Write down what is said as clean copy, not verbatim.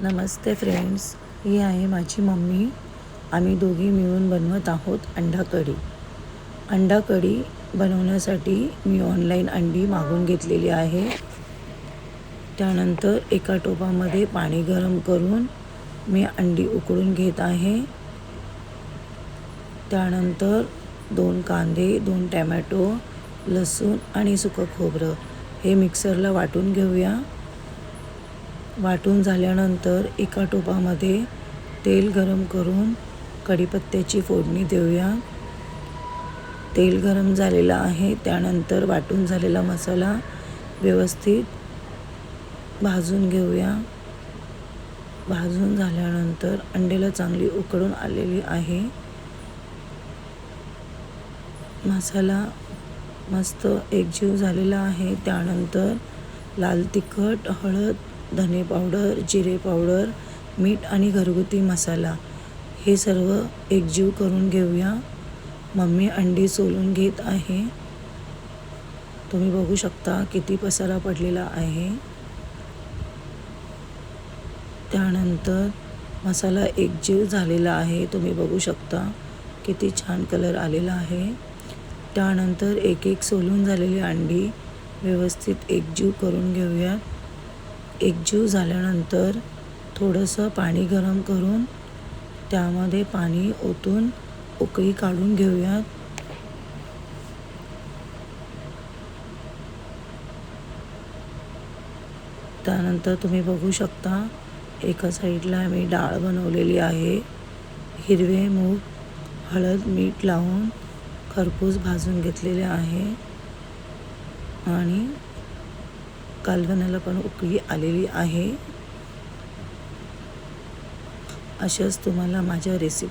नमस्ते friends, ही आहे माझी mummy. आम्ही दोघी मिळून बनवत आहोत अंडा कढी. अंडा कढी बनवण्यासाठी मी ऑनलाईन अंडी मागवून घेतलेली आहे. त्यानंतर एका टोपामध्ये पाणी गरम करून मी अंडी उकळून घेत आहे. त्यानंतर 2 कांदे, 2 टॅमॅटो, लसूण आणि सुकं खोबरं हे मिक्सरला वाटून घेऊया. वाटून झाल्यानंतर एका टोपामध्ये तेल गरम करून कढीपत्त्याची फोडणी देऊया. तेल गरम झालेलं आहे. त्यानंतर वाटून झालेला मसाला व्यवस्थित भाजून घेऊया. भाजून झाल्यानंतर अंड्याला चांगली उकळून आलेली आहे. मसाला मस्त एकजीव झालेला आहे. त्यानंतर लाल तिखट, हळद, धने पावडर, जिरे पावडर, मीठ आणि घरगुती मसाला हे सर्व एकजीव करून घेऊया. मम्मी अंडी सोलून घेत आहे. तुम्ही बघू शकता किती पसारा पडलेला आहे. त्यानंतर मसाला एकजीव झालेला आहे. तुम्ही बघू शकता किती छान कलर आलेला आहे. त्यानंतर एक एक सोलून झालेली अंडी व्यवस्थित एकजीव करून घेऊया. एकजीव झाल्यानंतर थोडंसं पाणी गरम करून त्यामध्ये पाणी ओतून उकळी काढून घेऊयात. त्यानंतर तुम्ही बघू शकता एका साईडला मी डाळ बनवलेली आहे. हिरवे मूग, हळद, मीठ लावून खरपूस भाजून घेतलेले आहे आणि कालवणाला पण उकळी आलेली आहे. अशाच तुम्हाला माझ्या रेसिपी